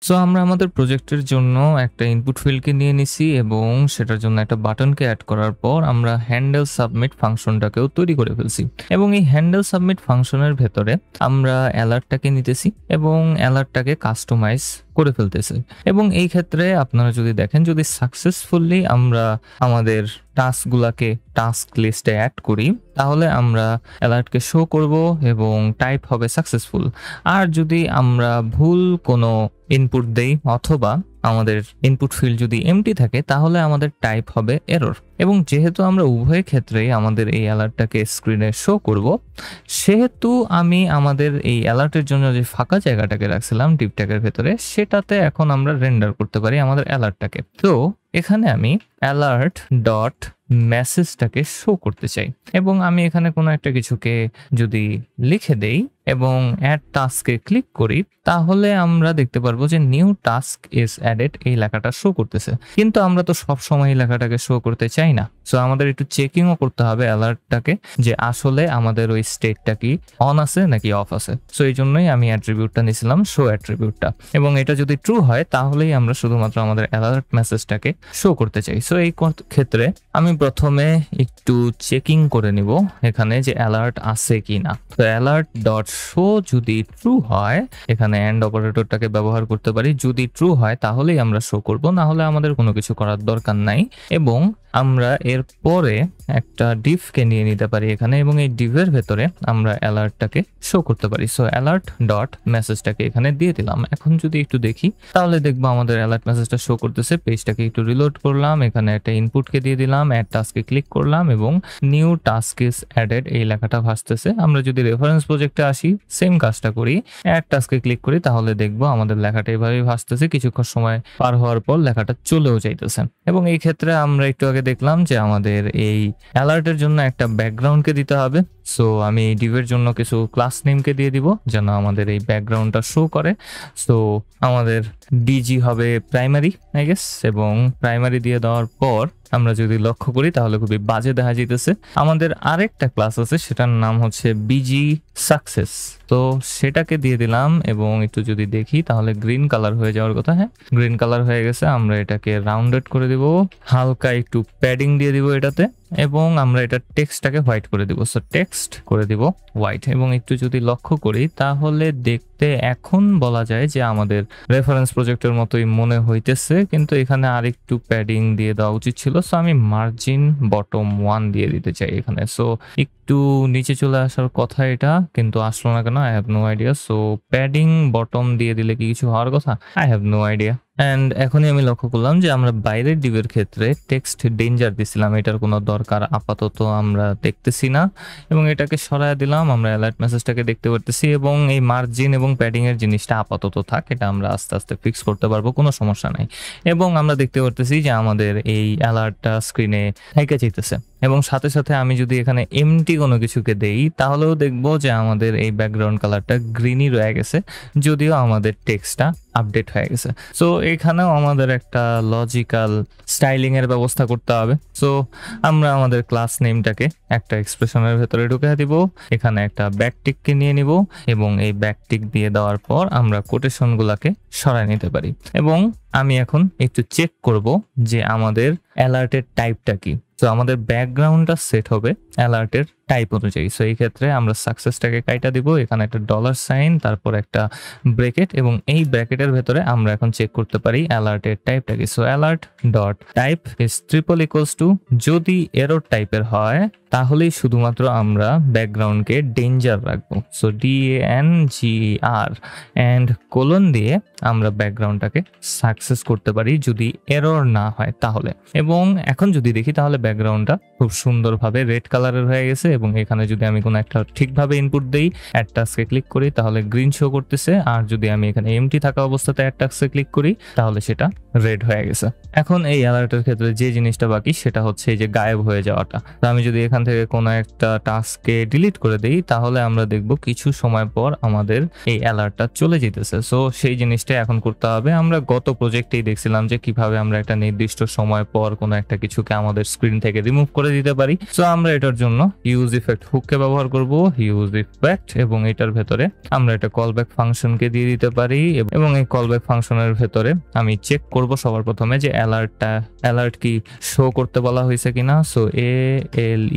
So আমরা আমাদের প্রজেক্টের জন্য একটা ইনপুট ফিল্ডকে নিয়ে নিছি এবং সেটার জন্য একটা বাটনকে অ্যাড করার পর আমরা হ্যান্ডেল সাবমিট ফাংশনটাকেও তৈরি করে ফেলছি। এবং এই হ্যান্ডেল সাবমিট ফাংশনের ভেতরে আমরা অ্যালার্টটাকে নিতেছি এবং অ্যালার্টটাকে কাস্টমাইজ করে ফেলতেছি। এবং এই ক্ষেত্রে আপনারা যদি দেখেন, যদি সাকসেসফুলি আমরা আমাদের টাস্কগুলাকে টাস্ক লিস্টে অ্যাড করি, তাহলে আমরা অ্যালার্টকে শো করব এবং টাইপ হবে সাকসেসফুল। আর যদি আমরা ভুল কোনো ইনপুট দেই অথবা আমাদের ইনপুট ফিল্ড যদি এমটি থাকে, তাহলে আমাদের টাইপ হবে এরর। এবং যেহেতু আমরা উভয় ক্ষেত্রেই আমাদের এই অ্যালার্টটাকে স্ক্রিনে শো করব, সেহেতু আমি আমাদের এই অ্যালার্টের জন্য যে ফাঁকা জায়গাটাকে রাখছিলাম ডিভ ট্যাগের ভেতরে, সেটাতে এখন আমরা রেন্ডার করতে পারি আমাদের অ্যালার্টটাকে। তো এখানে আমি অ্যালার্ট ডট মেসেজটাকে শো করতে চাই এবং আমি এখানে কোনো একটা কিছুকে যদি লিখে দেই এবং অ্যাড টাস্কে ক্লিক করি, তাহলে আমরা দেখতে পারবো যে নিউ টাস্ক ইজ অ্যাডেড এই লেখাটা শো করতেছে। কিন্তু আমরা তো সব সময় এই লেখাটাকে শো করতে চাই না। সো আমাদের একটু চেকিংও করতে হবে অ্যালার্টটাকে, যে আসলে আমাদের ওই স্টেটটা কি অন আছে নাকি অফ আছে। সো এই জন্যই আমি অ্যাট্রিবিউটটা নিয়েছিলাম, শো অ্যাট্রিবিউটটা। এবং এটা যদি ট্রু হয়, তাহলেই আমরা শুধুমাত্র আমাদের অ্যালার্ট মেসেজটাকে শো করতে চাই। সো এই ক্ষেত্রে আমি প্রথমে একটু চেকিং করে নিব এখানে যে অ্যালার্ট আছে কি না। তো অ্যালার্ট ডট শো যদি ট্রু হয়, এখানে এন্ড অপারেটরটাকে ব্যবহার করতে পারি। যদি ট্রু হয় তাহলেই আমরা শো করব, না হলে আমাদের কোনো কিছু করার দরকার নাই। এবং আমরা এর পরে একটা ডিভকে নিয়ে নিতে পারি এখানে, এবং এই ডিভের ভেতরে আমরা অ্যালার্টটাকে শো করতে পারি। সো অ্যালার্ট ডট মেসেজটাকে এখানে দিয়ে দিলাম। এখন যদি একটু দেখি, তাহলে দেখবো আমাদের অ্যালার্ট মেসেজটা শো করতেছে। পেজটাকে একটু রিলোড করলাম, এখানে একটা ইনপুটকে দিয়ে দিলাম, অ্যাড টাস্কে ক্লিক করলাম এবং নিউ টাস্ক ইজ অ্যাডেড এই লেখাটা ভাসতেছে। আমরা যদি রেফারেন্স প্রজেক্টে আসি, সেম কাজটা করি, অ্যাড টাস্কে ক্লিক করি, তাহলে দেখবো আমাদের লেখাটা এভাবেই ভাসতেছে। কিছুক্ষণ সময় পার হওয়ার পর লেখাটা চলেও যাইতেছে। এবং এই ক্ষেত্রে আমরা একটু আগে দেখলাম যে আমাদের এই অ্যালার্টের জন্য একটা ব্যাকগ্রাউন্ডকে দিতে হবে। সো আমি ডিভের জন্য কিছু ক্লাস নেমকে দিয়ে দিব যেন আমাদের এই ব্যাকগ্রাউন্ডটা শো করে। সো আমাদের ডিজি হবে প্রাইমারি আই গেস, এবং প্রাইমারি দিয়ে দেওয়ার পর আমরা যদি লক্ষ্য করি তাহলে খুবই বাজে দেখা যাইতেছে। আমাদের আরেকটা ক্লাস আছে, সেটার নাম হচ্ছে বিজি সাকসেস। তো সেটাকে দিয়ে দিলাম এবং একটু যদি দেখি তাহলে গ্রিন কালার হয়ে যাওয়ার কথা। হ্যাঁ, গ্রিন কালার হয়ে গেছে। আমরা এটাকে রাউন্ডেড করে দিব, হালকা একটু প্যাডিং দিয়ে দিব এটাতে, এবং আমরা এটা টেক্সটটাকে হোয়াইট করে দিব। সো টেক্সট করে দিব হোয়াইট। এবং একটু যদি লক্ষ্য করি তাহলে দেখতে এখন বলা যায় যে আমাদের রেফারেন্স প্রজেক্টের মতোই মনে হইতেছে, কিন্তু এখানে আরেকটু প্যাডিং দিয়ে দেওয়া উচিত ছিল। সো আমি মার্জিন বটম 1 দিয়ে দিতে চাই এখানে। সো একটু নিচে চলে আসার কথা এটা, কিন্তু আসলো না কেন, I have no idea. So padding bottom দিয়ে দিলে কি কিছু হওয়ার কথা? I have no idea. And এখনই আমি লক্ষ্য করলাম যে আমরা বাইরের ডিভের ক্ষেত্রে টেক্সট ডেঞ্জার দিছিলাম, এটার কোনো দরকার আপাতত আমরা দেখতেছি না। এবং এটাকে সরায় দিলাম, আমরা অ্যালার্ট মেসেজটাকে দেখতে পারতেছি। এবং এই মার্জিন এবং প্যাডিং এর জিনিসটা আপাতত থাক, এটা আমরা আস্তে আস্তে ফিক্স করতে পারবো, কোনো সমস্যা নাই। এবং আমরা দেখতে পারতেছি যে আমাদের এই অ্যালার্টটা স্ক্রিনে থেকে যেতেছে। এবং সাথে সাথে আমি যদি এখানে এমটি কোনো কিছুকে দেই, তাহলেও দেখবো যে আমাদের এই ব্যাকগ্রাউন্ড কালারটা গ্রিনই রয়ে গেছে, যদিও আমাদের টেক্সটটা আপডেট হয়ে গেছে। সো এখানেও আমাদের একটা লজিক্যাল স্টাইলিং এর ব্যবস্থা করতে হবে। সো আমরা আমাদের ক্লাস নেমটাকে একটা এক্সপ্রেশনের ভেতরে ঢুকে দিব, এখানে একটা ব্যাকটিককে নিয়ে নিব এবং এই ব্যাকটিক দিয়ে দেওয়ার পর আমরা কোটেশনগুলোকে সরায় নিতে পারি। এবং আমি এখন একটু চেক করব যে আমাদের অ্যালার্টের টাইপটা কি। তো আমাদের ব্যাকগ্রাউন্ডটা সেট হবে অ্যালার্টের টাইপ অনুযায়ী। সো এই ক্ষেত্রে আমরা সাকসেসটাকে কাইটা দিব, এখানে একটা ডলার সাইন, তারপর একটা ব্র্যাকেট, এবং এই ব্র্যাকেটের ভেতরে আমরা এখন চেক করতে পারি অ্যালার্টের টাইপটা কি। So alert dot type is triple equals to, যদি এরর টাইপের হয় তাহলেই শুধুমাত্র আমরা ব্যাকগ্রাউন্ডকে ডেঞ্জার রাখবো। সো DANGR অ্যান্ড কোলন দিয়ে আমরা ব্যাকগ্রাউন্ডটাকে সাকসেস করতে পারি যদি এরর না হয় তাহলে। এবং এখন যদি দেখি তাহলে ব্যাকগ্রাউন্ডটা খুব সুন্দরভাবে রেড কালারের হয়ে গেছে। এবং এখানে যদি আমি কোনো একটা ঠিকভাবে ইনপুট দেই, অ্যাড টাস্কে ক্লিক করি, তাহলে গ্রিন শো করতেছে। আর যদি আমি এখানে এমটি থাকা অবস্থাতে অ্যাড টাস্কে ক্লিক করি, তাহলে সেটা রেড হয়ে গেছে। এখন এই অ্যালার্টের ক্ষেত্রে যে জিনিসটা বাকি সেটা হচ্ছে এই যে গায়েব হয়ে যাওয়াটা। তো আমি যদি এখানে এখান থেকে কোনো একটা টাস্ককে ডিলিট করে দেই, তাহলে আমরা দেখব কিছু সময় পর আমাদের এই অ্যালার্টটা চলে যেতেছে। সো সেই জিনিসটা এখন করতে হবে। আমরা গত প্রজেক্টেই দেখছিলাম যে কিভাবে আমরা একটা নির্দিষ্ট সময় পর কোনো একটা কিছুকে আমাদের স্ক্রিন থেকে রিমুভ করে দিতে পারি। সো আমরা এটার জন্য ইউজ ইফেক্ট হুককে ব্যবহার করব, ইউজ ইফেক্ট, এবং এটার ভেতরে আমরা একটা কলব্যাক ফাংশনকে দিয়ে দিতে পারি। এবং এই কলব্যাক ফাংশনের ভেতরে আমি চেক করব সবার প্রথমে যে অ্যালার্ট কি শো করতে বলা হয়েছে কিনা। সো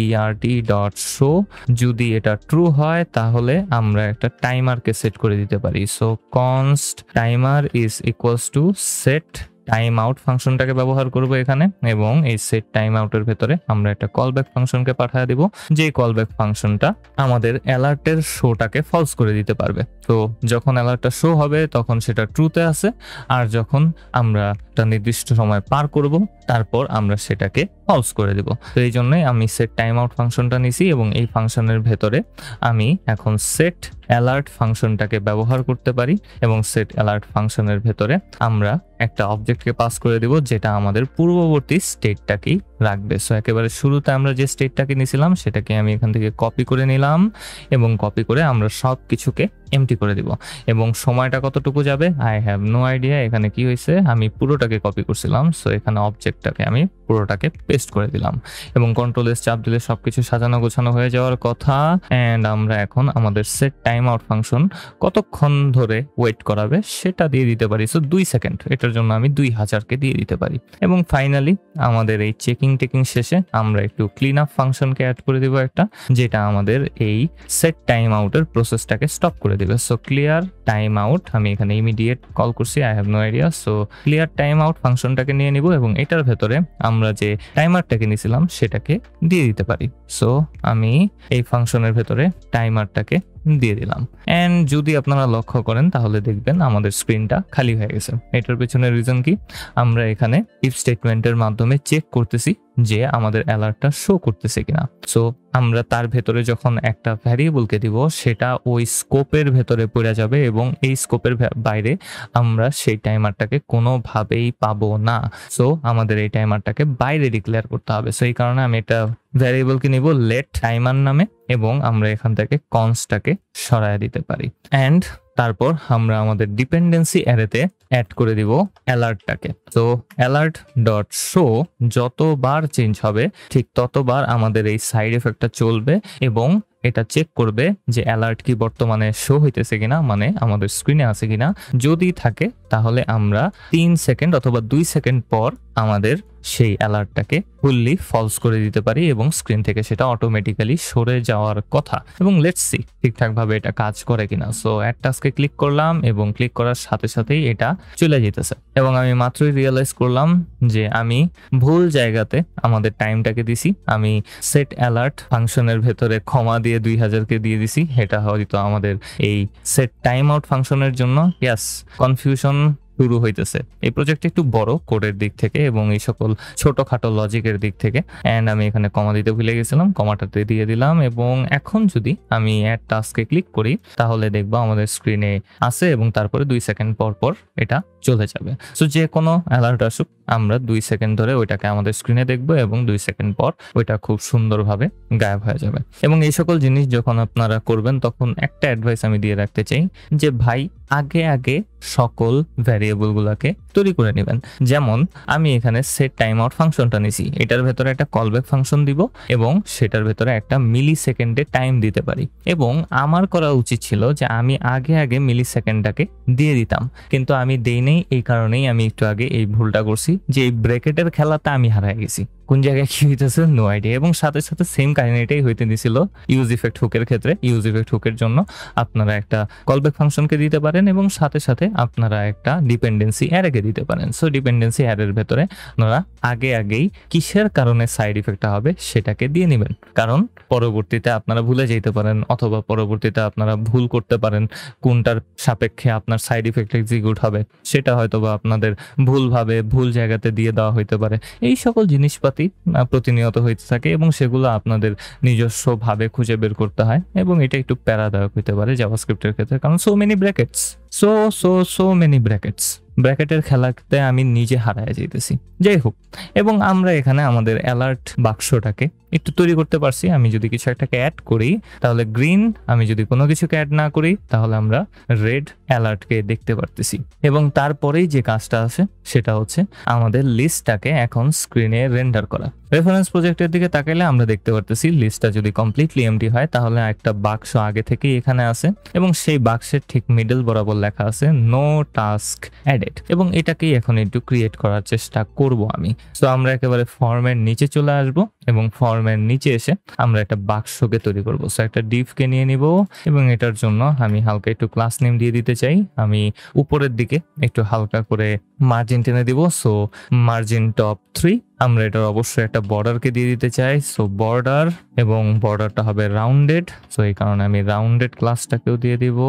alert.show যদি এটা ট্রু হয় তাহলে আমরা একটা টাইমারকে সেট করে দিতে পারি। So const timer is equals to set time out ফাংশনটাকে ব্যবহার করব এখানে, এবং এই সেট টাইম আউটের ভেতরে আমরা একটা কলব্যাক ফাংশনকে পাঠিয়ে দেব, যে কলব্যাক ফাংশনটা আমাদের অ্যালার্টের শোটাকে ফলস করে দিতে পারবে। তো যখন অ্যালার্টটা শো হবে তখন সেটা ট্রুতে আছে, আর যখন আমরা একটা নির্দিষ্ট সময় পার করব তারপর আমরা সেটাকে ফলস করে দেব। তো এই জন্যই আমি সেট টাইম আউট ফাংশনটা নিছি, এবং এই ফাংশনের ভেতরে আমি এখন সেট অ্যালার্ট ফাংশনটাকে ব্যবহার করতে পারি, এবং সেট অ্যালার্ট ফাংশনের ভেতরে আমরা একটা অবজেক্টকে পাস করে দিব যেটা আমাদের পূর্ববর্তী স্টেটটাকেই রাখবে। সো একেবারে শুরুতে আমরা যে স্টেটটাকে নিয়েছিলাম সেটাকে আমি এখান থেকে কপি করে নিলাম, এবং কপি করে আমরা সব কিছুকে এমটি করে দিব। এবং সময়টা কতটুকু যাবে আই হ্যাভ নো আইডিয়া। এখানে কি হয়েছে, আমি পুরোটাকে কপি করছিলাম, সো এখানে অবজেক্টটাকে আমি পুরোটাকে পেস্ট করে দিলাম, এবং কন্ট্রোল এস চাপ দিলে সবকিছু সাজানো গোছানো হয়ে যাওয়ার কথা। অ্যান্ড আমরা এখন আমাদের সেট টাইম আউট ফাংশন কতক্ষণ ধরে ওয়েট করাবে সেটা দিয়ে দিতে পারি। সো 2 সেকেন্ড, এটার জন্য আমি 2000কে দিয়ে দিতে পারি। এবং ফাইনালি আমাদের এই টেকিং শেষে আমরা একটু ক্লিন আপ ফাংশনকে অ্যাড করে দিব একটা, যেটা আমাদের এই সেট টাইম আউটের প্রসেসটাকে স্টপ করে দিবে। সো ক্লিয়ার টাইম আউট, আমি এখানে ইমিডিয়েট কল করছি, I have no idea. So clear time out ফাংশনটাকে নিয়ে নিব, এবং এটার ভেতরে আমরা যে টাইমারটাকে নিয়েছিলাম সেটাকে দিয়ে দিতে পারি। সো আমি এই ফাংশনের ভেতরে টাইমারটাকে দিয়ে দিলাম। এন্ড যদি আপনারা লক্ষ্য করেন তাহলে দেখবেন আমাদের স্ক্রিনটা খালি হয়ে গেছে। এটার পেছনে রিজন কি, আমরা এখানে ইফ স্টেটমেন্টের মাধ্যমে চেক করতেছি যে আমাদের অ্যালার্টটা শো করতেছে কিনা। সো আমরা তার ভেতরে যখন একটা ভ্যারিয়েবলকে দিব সেটা ওই স্কোপের ভেতরে পড়ে যাবে, এবং এই স্কোপের বাইরে আমরা সেই টাইমারটাকে কোনোভাবেই পাবো না। সো আমাদের এই টাইমারটাকে বাইরে ডিক্লেয়ার করতে হবে। সো এই কারণে আমি একটা ভ্যারিয়েবলকে নিব লেট টাইমার নামে, এবং আমরা এখান থেকে কনস্টটাকে সরায় দিতে পারি। অ্যান্ড তারপর আমরা আমাদের ডিপেন্ডেন্সি অ্যারেতে অ্যাড করে দিব অ্যালার্টটাকে। তো অ্যালার্ট ডট শো যতবার চেঞ্জ হবে ঠিক ততবার আমাদের এই সাইড এফেক্টটা চলবে, এবং এটা চেক করবে যে অ্যালার্ট কি বর্তমানে শো হইতেছে কিনা, মানে আমাদের স্ক্রিনে আছে কিনা। যদি থাকে তাহলে আমরা 3 সেকেন্ড অথবা 2 সেকেন্ড পর আমাদের সেই অ্যালার্টটাকে ফুললি ফলস করে দিতে পারি, এবং স্ক্রিন থেকে সেটা অটোমেটিক্যালি সরে যাওয়ার কথা। এবং লেটস সি ঠিকঠাক ভাবে এটা কাজ করে কিনা। সো অ্যাড টাস্কে ক্লিক করলাম, এবং ক্লিক করার সাথে সাথেই এটা চলে যেতেছে, এবং আমি মাত্রই রিয়েলাইজ করলাম যে আমি ভুল জায়গাতে আমাদের টাইমটাকে দিছি। আমি সেট অ্যালার্ট ফাংশনের ভেতরে ক্ষমা দিয়ে 2000কে দিয়ে দিছি। এটা হয়তো আমাদের এই সেট টাইম আউট ফাংশনের জন্য ইয়াস কনফিউশন শুরু হইতেছে। এই প্রজেক্ট একটু বড় কোডের দিক থেকে এবং এই সকল ছোটখাটো লজিকের দিক থেকে। এন্ড আমি এখানে কমা দিতে ভুলে গেছিলাম, কমাটাতে দিয়ে দিলাম। এবং এখন যদি আমি অ্যাড টাস্কে ক্লিক করি তাহলে দেখবো আমাদের স্ক্রিনে আছে, এবং তারপরে 2 সেকেন্ড পর পর এটা চলে যাবে। সো যে কোনো অ্যালার্ট আসুক আমরা 2 সেকেন্ড ধরে ওইটাকে আমাদের স্ক্রিনে দেখবো, এবং 2 সেকেন্ড পর ওইটা খুব সুন্দরভাবে গায়েব হয়ে যাবে। এবং এই সকল জিনিস যখন আপনারা করবেন তখন একটা অ্যাডভাইস আমি দিয়ে রাখতে চাই যে ভাই আগে আগে সকল ভ্যারিয়েবল গুলাকে তৈরি করে নেবেন। যেমন আমি এখানে সেট টাইম আউট ফাংশনটা নিছি, এটার ভেতরে একটা কলব্যাক ফাংশন দিব এবং সেটার ভেতরে একটা মিলি সেকেন্ডে টাইম দিতে পারি। এবং আমার করা উচিত ছিল যে আমি আগে আগে মিলি সেকেন্ডটাকে দিয়ে দিতাম, কিন্তু আমি দেই নেই। এই কারণেই আমি একটু আগে এই ভুলটা করছি যে এই ব্র্যাকেটের খেলাতে আমি হারাই গেছি। কোন জায়গায় কি হইতেছে নো আইডিয়া। এবং সাথে সাথে সেম কাহিনীটাই হইতে দিছিল ইউজ ইফেক্ট হুকের ক্ষেত্রে। ইউজ ইফেক্ট হুকের জন্য আপনারা একটা কলব্যাক ফাংশনকে দিতে পারেন এবং সাথে সাথে আপনারা একটা ডিপেন্ডেন্সি অ্যারেকে দিতে পারেন। সো ডিপেন্ডেন্সি অ্যারের ভেতরে আপনারা আগে আগেই কিসের কারণে সাইড ইফেক্টটা হবে সেটাকে দিয়ে নেবেন, কারণ পরবর্তীতে আপনারা ভুলে যেতে পারেন অথবা পরবর্তীতে আপনারা ভুল করতে পারেন কোনটার সাপেক্ষে আপনার সাইড ইফেক্ট এক্সিকিউট হবে, সেটা হয়তোবা আপনাদের ভুলভাবে ভুল জায়গাতে দিয়ে দেওয়া হইতে পারে। এই সকল জিনিসপাতি প্রতিনিয়ত হইতে থাকে এবং সেগুলো আপনাদের নিজস্ব ভাবে খুঁজে বের করতে হয়, এবং এটা একটু প্যারাদায়ক হইতে পারে জাভাস্ক্রিপ্টের ক্ষেত্রে, কারণ so many brackets, so many brackets. ব্র্যাকেটের খেলাতে আমি নিজে হারায় যাইতেছি। যাই হোক, এবং আমরা এখানে আমাদের অ্যালার্ট বাক্সটাকে একটু তৈরি করতে পারছি। আমি যদি কিছু একটাকে অ্যাড করি তাহলে গ্রিন, আমি যদি কোনো কিছুকে অ্যাড না করি তাহলে আমরা রেড অ্যালার্টকে দেখতে পারতেছি। এবং তারপরেই যে কাজটা আছে সেটা হচ্ছে আমাদের লিস্টটাকে এখন স্ক্রিনে রেন্ডার করা। রেফারেন্স প্রজেক্টের দিকে তাকাইলে আমরা দেখতে পারতেছি লিস্টটা যদি কমপ্লিটলি এমটি হয় তাহলে একটা বাক্স আগে থেকেই এখানে আছে এবং সেই বাক্সের ঠিক মিডল বরাবর লেখা আছে নো টাস্ক অ্যাডেড, এবং এটাকেই এখন একটু ক্রিয়েট করার চেষ্টা করব আমি। সো আমরা একেবারে ফর্মের নিচে চলে আসব এবং ফর্মের নিচে এসে আমরা একটা বাক্সকে তৈরি করব। সো একটা ডিভকে নিয়ে নিব এবং এটার জন্য আমি হালকা একটু ক্লাস নেম দিয়ে দিতে চাই। আমি উপরের দিকে একটু হালকা করে মার্জিন টেনে দিব। So margin top 3। আমরা এটার অবশ্যই একটা বর্ডারকে দিয়ে দিতে চাই। সো বর্ডার, এবং বর্ডারটা হবে রাউন্ডেড। সো এই কারণে আমি রাউন্ডেড ক্লাসটাকেও দিয়ে দিব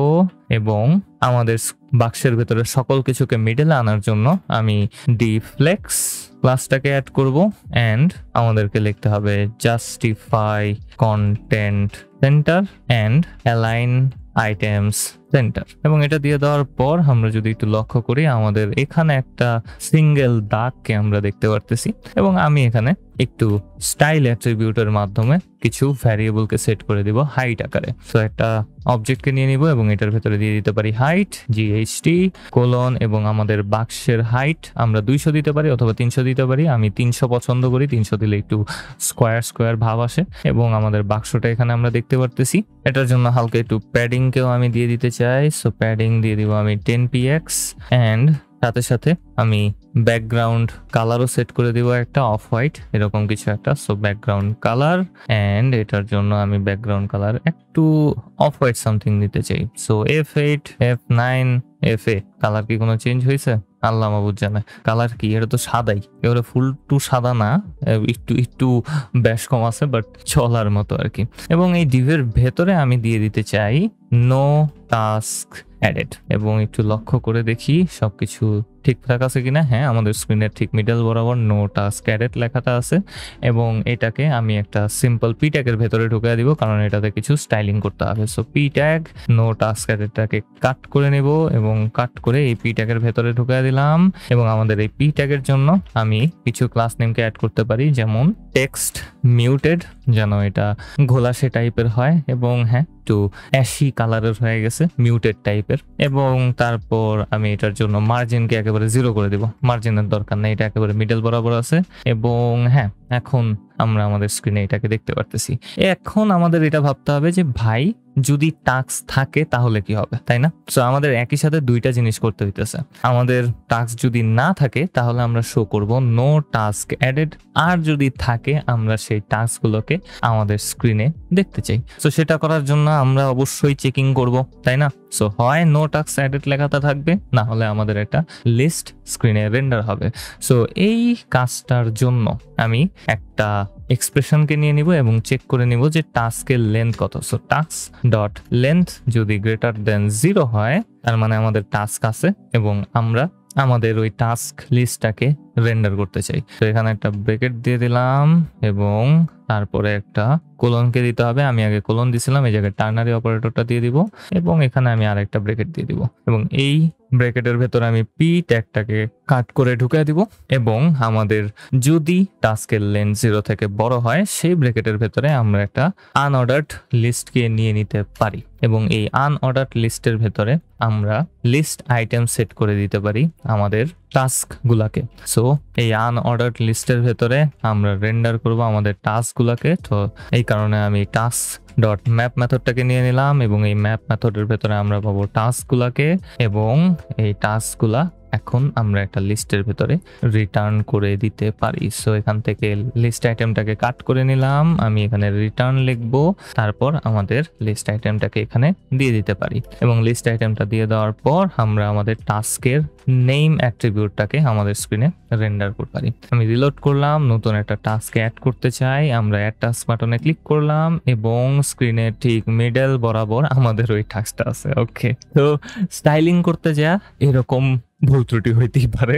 এবং আমাদের বাক্সের ভেতরে সকল কিছুকে মিডলে আনার জন্য আমি ডিফ্লেক্স ক্লাসটাকে অ্যাড করব এন্ড আমাদেরকে লিখতে হবে justify content centre and align items centre. এবং এটা দিয়ে দেওয়ার পর আমরা যদি একটু লক্ষ্য করি আমাদের এখানে একটা সিঙ্গেল দাগকে আমরা দেখতে পারতেছি এবং আমি এখানে একটু স্টাইল অ্যাট্রিবিউটের মাধ্যমে কিছু ভ্যারিয়েবলকে সেট করে দিব হাইট আকারে। সো একটা অবজেক্টকে নিয়ে নিব এবং এটার ভেতরে দিয়ে দিতে পারি হাইট GHT কোলন, এবং আমাদের বাক্সের হাইট আমরা 200 দিতে পারি অথবা 300 দিতে পারি। আমি 300 পছন্দ করি, 300 দিলে একটু স্কোয়ার স্কোয়ার ভাব আসে। এবং আমাদের বাক্সটা এখানে আমরা দেখতে পারতেছি। এটার জন্য হালকা একটু প্যাডিংকেও আমি দিয়ে দিতে চাই। সো প্যাডিং দিয়ে দিব আমি 10px এন্ড সাথে সাথে আমি ব্যাকগ্রাউন্ড কালারও সেট করে দিব একটা অফ হোয়াইট এরকম কিছু একটা। সো ব্যাকগ্রাউন্ড কালার এন্ড এটার জন্য আমি ব্যাকগ্রাউন্ড কালার একটু অফ হোয়াইট সামথিং দিতে চাই। So F8 F9 FA। Colour কি কোনো চেঞ্জ হয়েছে? আল্লাহ মাহবুদ জানে। কালার কি, এটা তো সাদাই, এবারে ফুল টু সাদা না, একটু একটু ব্যাস কম আছে বাট চলার মতো আর কি। এবং এই ডিভের ভেতরে আমি দিয়ে দিতে চাই নো টাস্ক অ্যাডেড, এবং একটু লক্ষ্য করে দেখি সবকিছু ঠিকঠাক আছে কিনা। হ্যাঁ, আমাদের স্ক্রিনের ঠিক মিডল বরাবর নো টাস্ক অ্যাডেড লেখাটা আছে এবং এটাকে আমি একটা সিম্পল পি ট্যাগের ভেতরে ঢুকিয়ে দিব কারণ এটাতে কিছু স্টাইলিং করতে হবে। So p tag no task অ্যাডেডটাকে কাট করে নেব এবং কাট করে এই পি ট্যাগের ভেতরে ঢুকিয়ে দিলাম। এবং আমাদের এই পি ট্যাগের জন্য আমি কিছু ক্লাস নেমকে অ্যাড করতে পারি, যেমন টেক্সট মিউটেড, যেন এটা ঘোলাসে টাইপের হয় এবং হ্যাঁ একটু অ্যাশি কালারের হয়ে গেছে, মিউটেড টাইপের। এবং তারপর আমি এটার জন্য মার্জিনকে একেবারে 0 করে দিব, মার্জিনের দরকার নেই, এটা একেবারে মিডল বরাবর আছে। এবং হ্যাঁ, এখন আমরা আমাদের স্ক্রিনে এটাকে দেখতে পারতেছি। এখন আমাদের এটা ভাবতে হবে যে ভাই যদি টাস্ক থাকে তাহলে কি হবে, তাই না? সো আমাদের একই সাথে দুইটা জিনিস করতে হইতেছে। আমাদের টাস্ক যদি না থাকে তাহলে আমরা শো করব নো টাস্ক অ্যাডেড, আর যদি থাকে আমরা সেই টাস্কগুলোকে আমাদের স্ক্রিনে দেখতে চাই। সো সেটা করার জন্য আমরা অবশ্যই চেকিং করব, তাই না? সো হয় নো টাস্ক অ্যাডেড লেখাটা থাকবে, না হলে আমাদের একটা লিস্ট স্ক্রিনে রেন্ডার হবে। সো এই কাজটার জন্য আমি একটা এক্সপ্রেশনকে নিয়ে নিব এবং চেক করে নিব যে টাস্কের লেন্থ কত। সো টাস্ক ডট লেন্থ যদি গ্রেটার দেন 0 হয় তার মানে আমাদের টাস্ক আছে এবং আমরা আমাদের ওই টাস্ক লিস্টটাকে রেন্ডার করতে চাই। তো এখানে একটা ব্রেকেট দিয়ে দিলাম এবং তারপরে একটা কোলনকে দিতে হবে। আমি আগে কোলন দিছিলাম, এই জায়গায় টার্নারি অপারেটরটা দিয়ে দিব এবং এখানে আমি আরেকটা ব্রেকেট দিয়ে দিব এবং এই ব্রেকেটের ভেতরে আমি পি ট্যাগটাকে কাট করে ঢুকিয়ে দিব এবং আমাদের যদি টাস্কের লেন্থ 0 থেকে বড় হয় সেই ব্রেকেটের ভেতরে আমরা একটা আনঅর্ডার্ড লিস্টকে নিয়ে নিতে পারি এবং এই আনঅর্ডার্ড লিস্টের ভেতরে আমরা লিস্ট আইটেম সেট করে দিতে পারি আমাদের টাস্ক গুলাকে। সো এই আনঅর্ডার্ড লিস্টের ভেতরে আমরা রেন্ডার করব আমাদের টাস্ক গুলাকে। তো এই কারণে আমি টাস্ক ডট ম্যাপ মেথডটাকে নিয়ে নিলাম এবং এই ম্যাপ মেথডের ভেতরে আমরা পাবো টাস্ক গুলাকে এবং এই টাস্ক গুলা এখন আমরা একটা লিস্টের ভেতরে রিটার্ন করে দিতে পারি। সো এখান থেকে লিস্ট আইটেমটাকে কাট করে নিলাম, আমি এখানে রিটার্ন লিখবো, তারপর আমাদের লিস্ট আইটেমটাকে এখানে দিয়ে দিতে পারি এবং লিস্ট আইটেমটা দিয়ে দেওয়ার পর আমরা আমাদের টাস্কের নেম অ্যাট্রিবিউটটাকে আমাদের স্ক্রিনে রেন্ডার করতে পারি। আমি রিলোড করলাম, নতুন একটা টাস্ক অ্যাড করতে চাই, আমরা অ্যাড টাস্ক বাটনে ক্লিক করলাম এবং স্ক্রিনের ঠিক মিডল বরাবর আমাদের ওই টাস্কটা আছে। ওকে, তো স্টাইলিং করতে যা এরকম ভুল ত্রুটি হইতেই পারে।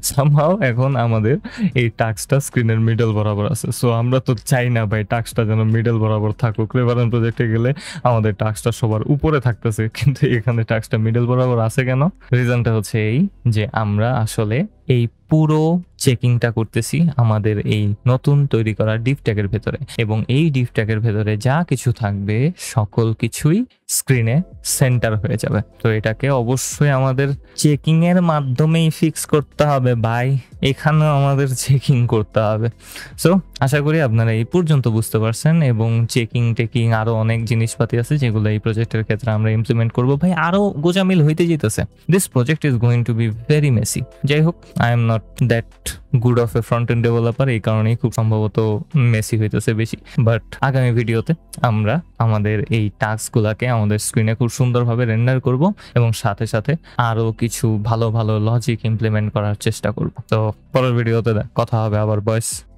সামহাও এখন আমাদের এই টাস্কটা স্ক্রিনের মিডল বরাবর আছে। সো আমরা তো চাই না ভাই টাস্কটা যেন মিডল বরাবর থাকুক। রেভারেন্ট প্রজেক্টে গেলে আমাদের টাস্কটা সবার উপরে থাকতেছে, কিন্তু এখানে টাস্কটা মিডল বরাবর আছে কেন? রিজনটা হচ্ছে এই যে আমরা আসলে এই পুরো চেকিংটা করতেছি আমাদের এই নতুন তৈরি করা ডিভ ট্যাগের ভেতরে, এবং এই ডিভ ট্যাগের ভেতরে যা কিছু থাকবে সকল কিছুই স্ক্রিনে সেন্টার হয়ে যাবে। তো এটাকে অবশ্যই আমাদের চেকিং এর মাধ্যমেই ফিক্স করতে হবে ভাই, এখানেও আমাদের চেকিং করতে হবে। সো আশা করি আপনারা এই পর্যন্ত বুঝতে পারছেন, এবং চেকিং টেকিং আরো অনেক জিনিসপাতি আছে যেগুলো এই প্রজেক্টের ক্ষেত্রে আমরা ইমপ্লিমেন্ট করব। ভাই আরো গোজামিল হইতে যেতেছে, this project is going to be very Messi. যাই হোক, I am not that good of A front end developer, এই কারণেই খুব সম্ভবত মেসি হইতেছে বেশি। বাট আগামী ভিডিওতে আমরা আমাদের এই টাস্কগুলোকে আমাদের স্ক্রিনে খুব সুন্দরভাবে রেন্ডার করব, এবং সাথে সাথে আরো কিছু ভালো ভালো লজিক ইমপ্লিমেন্ট করার চেষ্টা করব। তো পরের ভিডিওতে কথা হবে আবার বয়স।